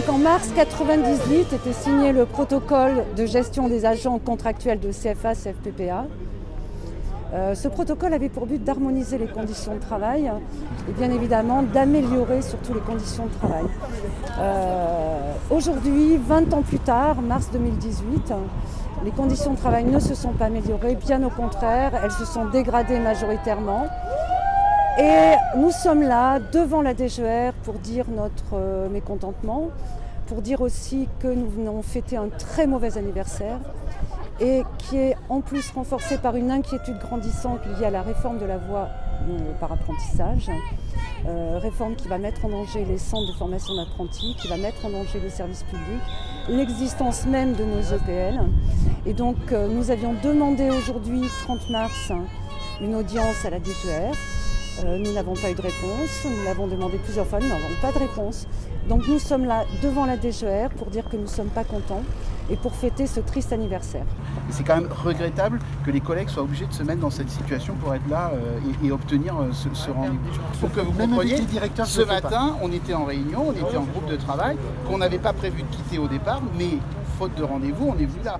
Donc en mars 1998 était signé le protocole de gestion des agents contractuels de CFA-CFPPA. Ce protocole avait pour but d'harmoniser les conditions de travail et bien évidemment d'améliorer surtout les conditions de travail. Aujourd'hui, 20 ans plus tard, mars 2018, les conditions de travail ne se sont pas améliorées, bien au contraire, elles se sont dégradées majoritairement. Et nous sommes là devant la DGR pour dire notre mécontentement, pour dire aussi que nous venons fêter un très mauvais anniversaire et qui est en plus renforcé par une inquiétude grandissante liée à la réforme de la voie par apprentissage, réforme qui va mettre en danger les centres de formation d'apprentis, qui va mettre en danger le service public, l'existence même de nos EPL. Et donc nous avions demandé aujourd'hui, 30 mars, une audience à la DGR. Nous n'avons pas eu de réponse, nous l'avons demandé plusieurs fois, nous n'avons pas de réponse. Donc nous sommes là devant la DGR pour dire que nous ne sommes pas contents et pour fêter ce triste anniversaire. C'est quand même regrettable que les collègues soient obligés de se mettre dans cette situation pour être là et obtenir ce rendez-vous. Pour que vous compreniez, ce matin, on était en réunion, on était en groupe de travail, qu'on n'avait pas prévu de quitter au départ, mais faute de rendez-vous, on est venu là.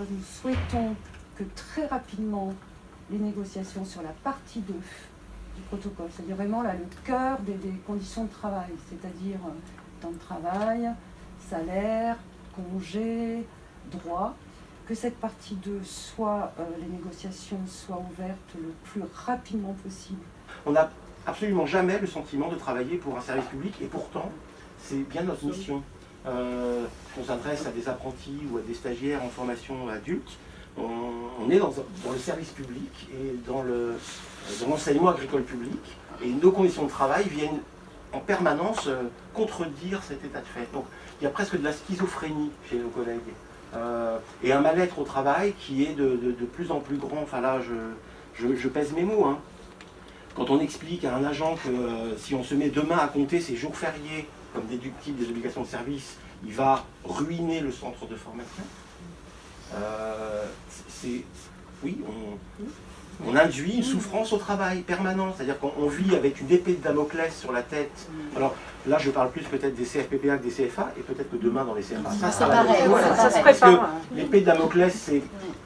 Nous souhaitons que très rapidement les négociations sur la partie 2 du protocole, c'est-à-dire vraiment là, le cœur des conditions de travail, c'est-à-dire temps de travail, salaire, congé, droit, que cette partie 2 soit, les négociations soient ouvertes le plus rapidement possible. On n'a absolument jamais le sentiment de travailler pour un service public et pourtant c'est bien notre mission. On s'adresse à des apprentis ou à des stagiaires en formation adulte, on est dans le service public et dans l'enseignement agricole public et nos conditions de travail viennent en permanence contredire cet état de fait. Donc il y a presque de la schizophrénie chez nos collègues et un mal-être au travail qui est de plus en plus grand. Enfin là je pèse mes mots. Quand on explique à un agent que si on se met demain à compter ses jours fériés comme déductible des obligations de service, il va ruiner le centre de formation. Oui, on induit une souffrance au travail permanente, c'est-à-dire qu'on vit avec une épée de Damoclès sur la tête. Alors là, je parle plus peut-être des CFPPA que des CFA, et peut-être que demain dans les CFA. C'est pareil, voilà, ça se parce que prépare. l'épée de Damoclès, c'est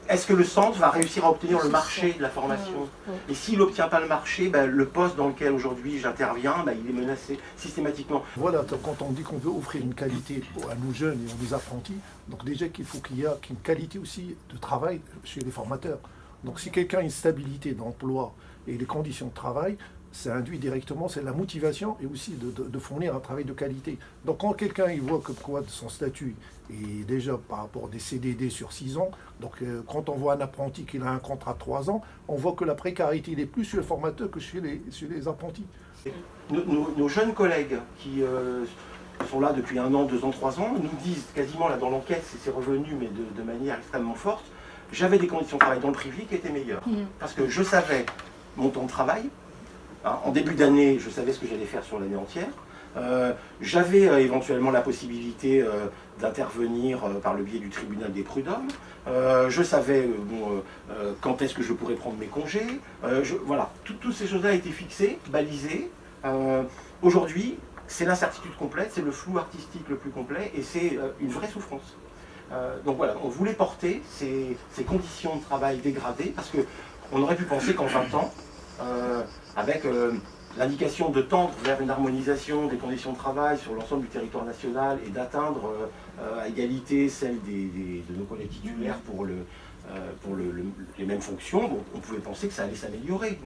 est-ce que le centre va réussir à obtenir le marché de la formation? Et s'il n'obtient pas le marché, le poste dans lequel aujourd'hui j'interviens, il est menacé systématiquement. Voilà, quand on dit qu'on veut offrir une qualité à nos jeunes et aux apprentis, donc déjà qu'il faut qu'il y ait une qualité aussi de travail chez les formateurs. Donc si quelqu'un a une stabilité d'emploi et les conditions de travail, ça induit directement, c'est la motivation et aussi de fournir un travail de qualité. Donc quand quelqu'un il voit que quoi de son statut est déjà par rapport à des CDD sur 6 ans, donc quand on voit un apprenti qui a un contrat de 3 ans, on voit que la précarité il est plus sur le formateur que chez les apprentis. Nos jeunes collègues qui sont là depuis 1 an, 2 ans, 3 ans, nous disent quasiment là dans l'enquête, c'est revenu mais de manière extrêmement forte, j'avais des conditions de travail dans le privé qui étaient meilleures. Parce que je savais mon temps de travail. En début d'année, je savais ce que j'allais faire sur l'année entière. J'avais éventuellement la possibilité d'intervenir par le biais du tribunal des prud'hommes. Je savais quand est-ce que je pourrais prendre mes congés. Voilà, toutes ces choses-là étaient fixées, balisées. Aujourd'hui, c'est l'incertitude complète, c'est le flou artistique le plus complet et c'est une vraie souffrance. Donc voilà, on voulait porter ces conditions de travail dégradées parce qu'on aurait pu penser qu'en 20 ans, avec l'indication de tendre vers une harmonisation des conditions de travail sur l'ensemble du territoire national et d'atteindre à égalité celle de nos collègues titulaires pour les mêmes fonctions, on pouvait penser que ça allait s'améliorer.